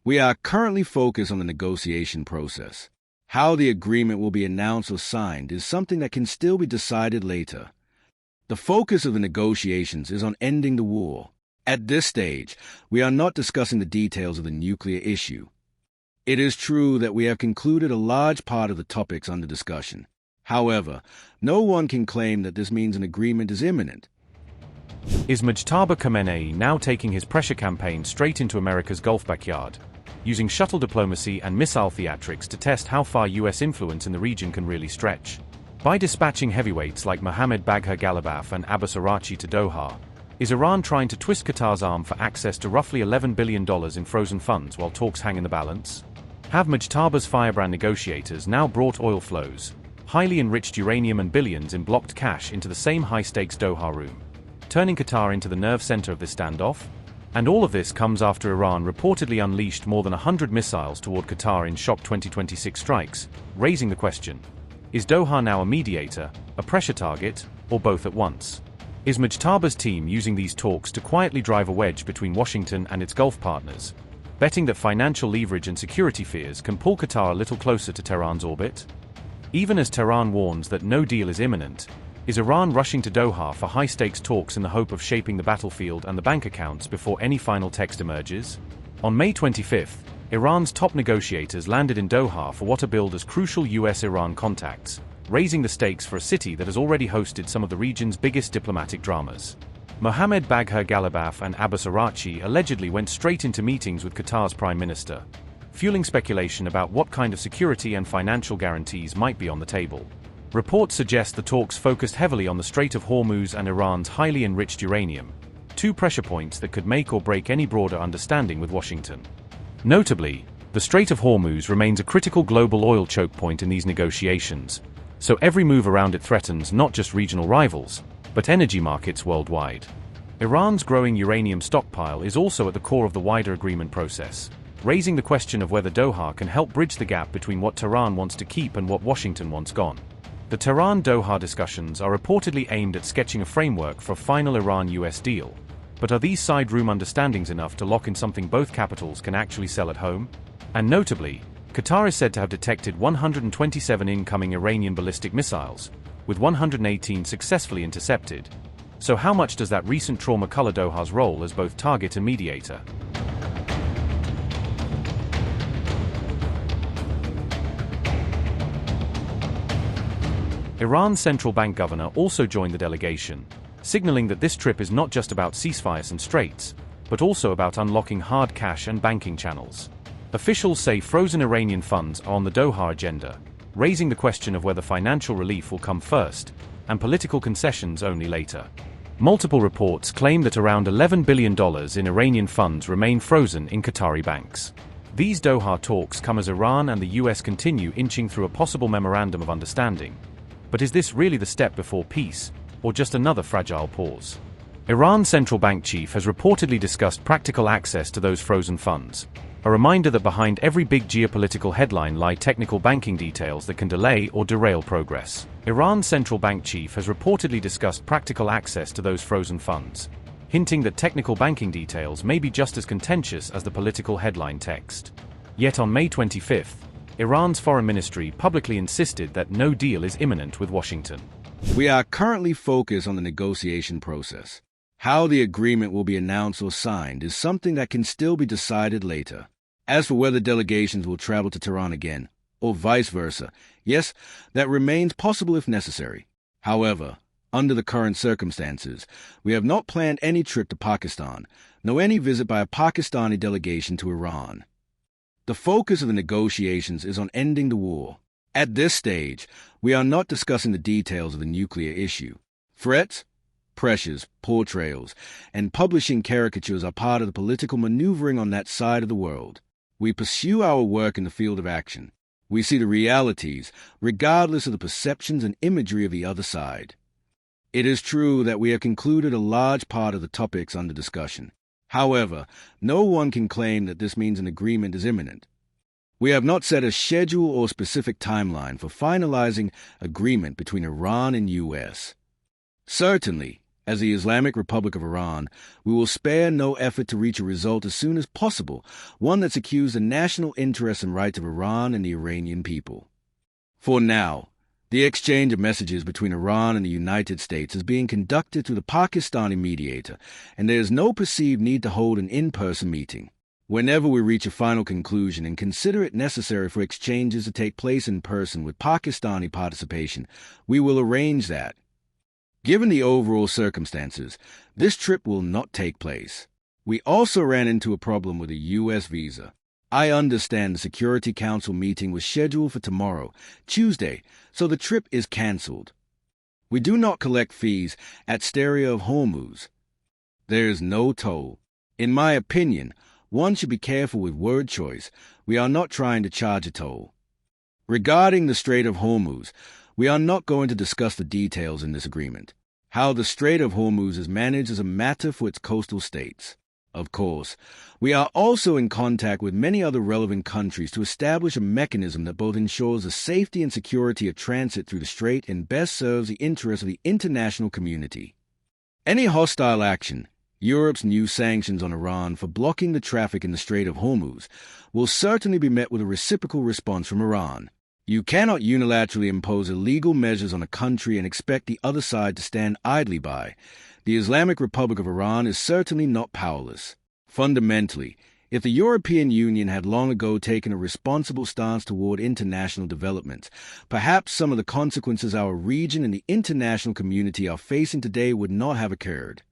We are currently focused on the negotiation process. How the agreement will be announced or signed is something that can still be decided later. The focus of the negotiations is on ending the war. At this stage, we are not discussing the details of the nuclear issue. It is true that we have concluded a large part of the topics under discussion. However, no one can claim that this means an agreement is imminent. Is Mujtaba Khamenei now taking his pressure campaign straight into America's Gulf backyard, using shuttle diplomacy and missile theatrics to test how far U.S. influence in the region can really stretch? By dispatching heavyweights like Mohammed Bagher Ghalibaf and Abbas Araghchi to Doha, is Iran trying to twist Qatar's arm for access to roughly $11 billion in frozen funds while talks hang in the balance? Have Mujtaba's firebrand negotiators now brought oil flows, highly enriched uranium and billions in blocked cash into the same high-stakes Doha room, turning Qatar into the nerve center of this standoff? And all of this comes after Iran reportedly unleashed more than 100 missiles toward Qatar in shock 2026 strikes, raising the question: is Doha now a mediator, a pressure target, or both at once? Is Mujtaba's team using these talks to quietly drive a wedge between Washington and its Gulf partners, betting that financial leverage and security fears can pull Qatar a little closer to Tehran's orbit? Even as Tehran warns that no deal is imminent, is Iran rushing to Doha for high-stakes talks in the hope of shaping the battlefield and the bank accounts before any final text emerges? On May 25th, Iran's top negotiators landed in Doha for what are billed as crucial U.S. Iran contacts, raising the stakes for a city that has already hosted some of the region's biggest diplomatic dramas. Mohammed Bagher Ghalibaf and Abbas Araghchi allegedly went straight into meetings with Qatar's prime minister, fueling speculation about what kind of security and financial guarantees might be on the table. Reports suggest the talks focused heavily on the Strait of Hormuz and Iran's highly enriched uranium, two pressure points that could make or break any broader understanding with Washington. Notably, the Strait of Hormuz remains a critical global oil choke point in these negotiations, so every move around it threatens not just regional rivals, but energy markets worldwide. Iran's growing uranium stockpile is also at the core of the wider agreement process, raising the question of whether Doha can help bridge the gap between what Tehran wants to keep and what Washington wants gone. The Tehran-Doha discussions are reportedly aimed at sketching a framework for a final Iran-US deal, but are these side-room understandings enough to lock in something both capitals can actually sell at home? And notably, Qatar is said to have detected 127 incoming Iranian ballistic missiles, with 118 successfully intercepted. So how much does that recent trauma color Doha's role as both target and mediator? Iran's central bank governor also joined the delegation, signaling that this trip is not just about ceasefires and straits, but also about unlocking hard cash and banking channels. Officials say frozen Iranian funds are on the Doha agenda, raising the question of whether financial relief will come first, and political concessions only later. Multiple reports claim that around $11 billion in Iranian funds remain frozen in Qatari banks. These Doha talks come as Iran and the US continue inching through a possible memorandum of understanding. But is this really the step before peace, or just another fragile pause? Iran's central bank chief has reportedly discussed practical access to those frozen funds, a reminder that behind every big geopolitical headline lie technical banking details that can delay or derail progress. Iran's central bank chief has reportedly discussed practical access to those frozen funds, hinting that technical banking details may be just as contentious as the political headline text. Yet on May 25th, Iran's foreign ministry publicly insisted that no deal is imminent with Washington. We are currently focused on the negotiation process. How the agreement will be announced or signed is something that can still be decided later. As for whether delegations will travel to Tehran again, or vice versa, yes, that remains possible if necessary. However, under the current circumstances, we have not planned any trip to Pakistan, nor any visit by a Pakistani delegation to Iran. The focus of the negotiations is on ending the war. At this stage, we are not discussing the details of the nuclear issue. Threats, pressures, portrayals, and publishing caricatures are part of the political maneuvering on that side of the world. We pursue our work in the field of action. We see the realities, regardless of the perceptions and imagery of the other side. It is true that we have concluded a large part of the topics under discussion. However, no one can claim that this means an agreement is imminent. We have not set a schedule or specific timeline for finalizing agreement between Iran and U.S. Certainly, As the Islamic Republic of Iran, we will spare no effort to reach a result as soon as possible, one that secures the national interests and rights of Iran and the Iranian people. For now, the exchange of messages between Iran and the United States is being conducted through the Pakistani mediator, and there is no perceived need to hold an in-person meeting. Whenever we reach a final conclusion and consider it necessary for exchanges to take place in person with Pakistani participation, we will arrange that. Given the overall circumstances, this trip will not take place. We also ran into a problem with a U.S. visa. I understand the Security Council meeting was scheduled for tomorrow, Tuesday, so the trip is cancelled. We do not collect fees at Strait of Hormuz. There is no toll. In my opinion, one should be careful with word choice. We are not trying to charge a toll. Regarding the Strait of Hormuz, we are not going to discuss the details in this agreement. How the Strait of Hormuz is managed is a matter for its coastal states. Of course, we are also in contact with many other relevant countries to establish a mechanism that both ensures the safety and security of transit through the strait and best serves the interests of the international community. Any hostile action, Europe's new sanctions on Iran for blocking the traffic in the Strait of Hormuz, will certainly be met with a reciprocal response from Iran. You cannot unilaterally impose illegal measures on a country and expect the other side to stand idly by. The Islamic Republic of Iran is certainly not powerless. Fundamentally, if the European Union had long ago taken a responsible stance toward international development, perhaps some of the consequences our region and the international community are facing today would not have occurred.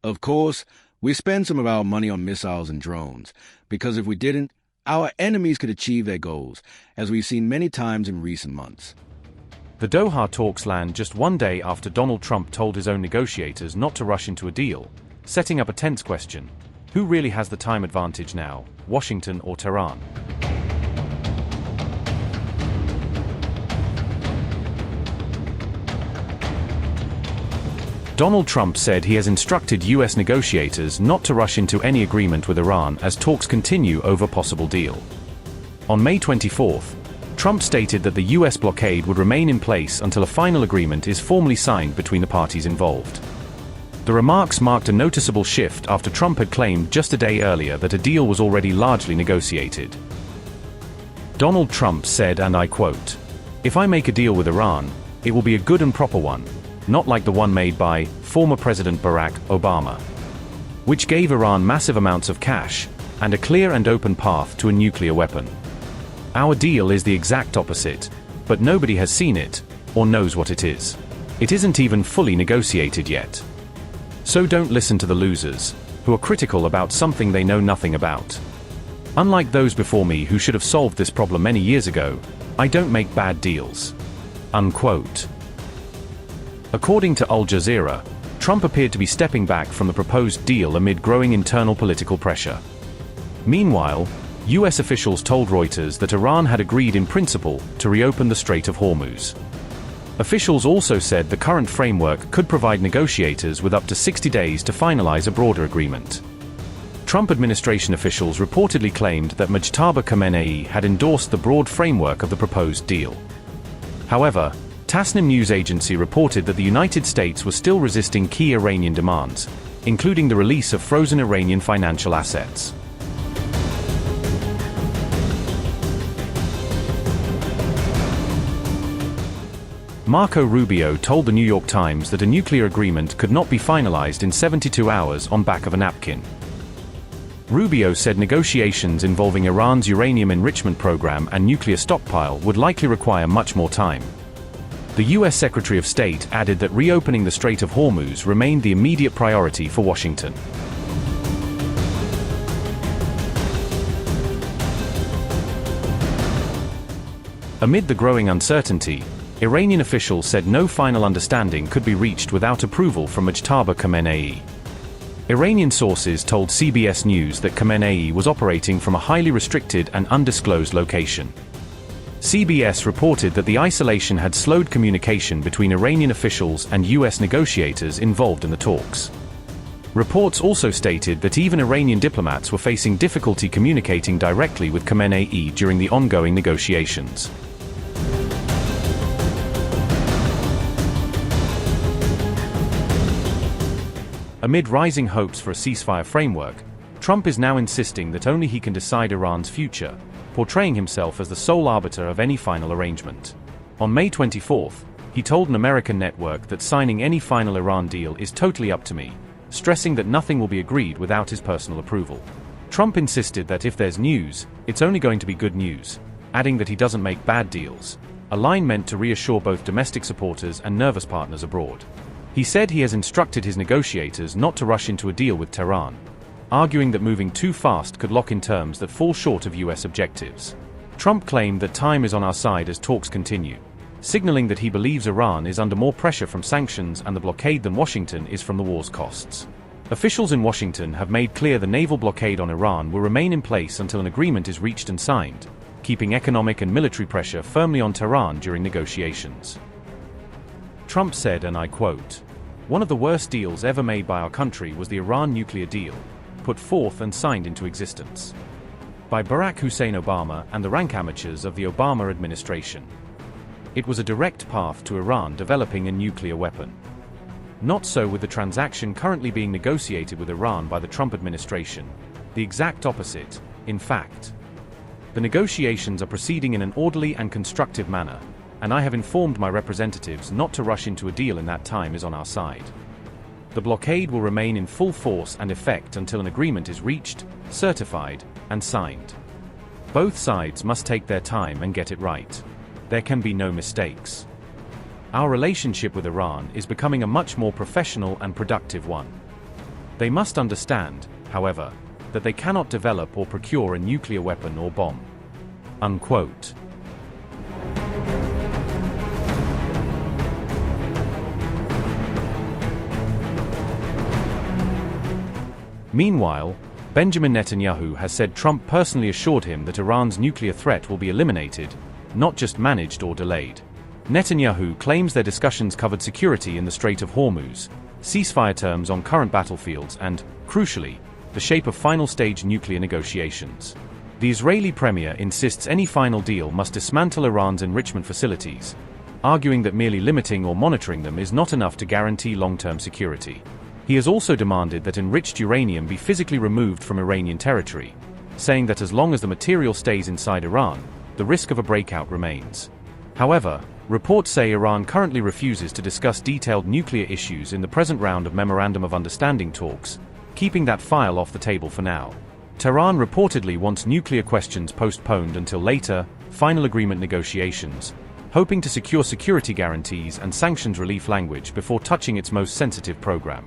Of course, we spend some of our money on missiles and drones, because if we didn't, our enemies could achieve their goals, as we've seen many times in recent months. The Doha talks land just one day after Donald Trump told his own negotiators not to rush into a deal, setting up a tense question. Who really has the time advantage now, Washington or Tehran? Donald Trump said he has instructed U.S. negotiators not to rush into any agreement with Iran as talks continue over possible deal. On May 24th, Trump stated that the U.S. blockade would remain in place until a final agreement is formally signed between the parties involved. The remarks marked a noticeable shift after Trump had claimed just a day earlier that a deal was already largely negotiated. Donald Trump said, and I quote, "If I make a deal with Iran, it will be a good and proper one, not like the one made by former President Barack Obama, which gave Iran massive amounts of cash and a clear and open path to a nuclear weapon. Our deal is the exact opposite, but nobody has seen it or knows what it is. It isn't even fully negotiated yet. So don't listen to the losers, who are critical about something they know nothing about. Unlike those before me who should have solved this problem many years ago, I don't make bad deals." Unquote. According to Al Jazeera, Trump appeared to be stepping back from the proposed deal amid growing internal political pressure. Meanwhile, U.S. officials told Reuters that Iran had agreed in principle to reopen the Strait of Hormuz. Officials also said the current framework could provide negotiators with up to 60 days to finalize a broader agreement. Trump administration officials reportedly claimed that Mujtaba Khamenei had endorsed the broad framework of the proposed deal. However, Tasnim news agency reported that the United States was still resisting key Iranian demands, including the release of frozen Iranian financial assets. Marco Rubio told the New York Times that a nuclear agreement could not be finalized in 72 hours on back of a napkin. Rubio said negotiations involving Iran's uranium enrichment program and nuclear stockpile would likely require much more time. The U.S. Secretary of State added that reopening the Strait of Hormuz remained the immediate priority for Washington. Amid the growing uncertainty, Iranian officials said no final understanding could be reached without approval from Mujtaba Khamenei. Iranian sources told CBS News that Khamenei was operating from a highly restricted and undisclosed location. CBS reported that the isolation had slowed communication between Iranian officials and U.S. negotiators involved in the talks. Reports also stated that even Iranian diplomats were facing difficulty communicating directly with Khamenei during the ongoing negotiations. Amid rising hopes for a ceasefire framework, Trump is now insisting that only he can decide Iran's future, portraying himself as the sole arbiter of any final arrangement. On May 24, he told an American network that signing any final Iran deal is totally up to me, stressing that nothing will be agreed without his personal approval. Trump insisted that if there's news, it's only going to be good news, adding that he doesn't make bad deals, a line meant to reassure both domestic supporters and nervous partners abroad. He said he has instructed his negotiators not to rush into a deal with Tehran, arguing that moving too fast could lock in terms that fall short of U.S. objectives. Trump claimed that time is on our side as talks continue, signaling that he believes Iran is under more pressure from sanctions and the blockade than Washington is from the war's costs. Officials in Washington have made clear the naval blockade on Iran will remain in place until an agreement is reached and signed, keeping economic and military pressure firmly on Tehran during negotiations. Trump said, and I quote, "One of the worst deals ever made by our country was the Iran nuclear deal, put forth and signed into existence by Barack Hussein Obama and the rank amateurs of the Obama administration. It was a direct path to Iran developing a nuclear weapon. Not so with the transaction currently being negotiated with Iran by the Trump administration. The exact opposite, in fact. The negotiations are proceeding in an orderly and constructive manner, and I have informed my representatives not to rush into a deal, and that time is on our side. The blockade will remain in full force and effect until an agreement is reached, certified, and signed. Both sides must take their time and get it right. There can be no mistakes. Our relationship with Iran is becoming a much more professional and productive one. They must understand, however, that they cannot develop or procure a nuclear weapon or bomb." Unquote. Meanwhile, Benjamin Netanyahu has said Trump personally assured him that Iran's nuclear threat will be eliminated, not just managed or delayed. Netanyahu claims their discussions covered security in the Strait of Hormuz, ceasefire terms on current battlefields and, crucially, the shape of final-stage nuclear negotiations. The Israeli premier insists any final deal must dismantle Iran's enrichment facilities, arguing that merely limiting or monitoring them is not enough to guarantee long-term security. He has also demanded that enriched uranium be physically removed from Iranian territory, saying that as long as the material stays inside Iran, the risk of a breakout remains. However, reports say Iran currently refuses to discuss detailed nuclear issues in the present round of Memorandum of Understanding talks, keeping that file off the table for now. Tehran reportedly wants nuclear questions postponed until later, final agreement negotiations, hoping to secure security guarantees and sanctions relief language before touching its most sensitive program.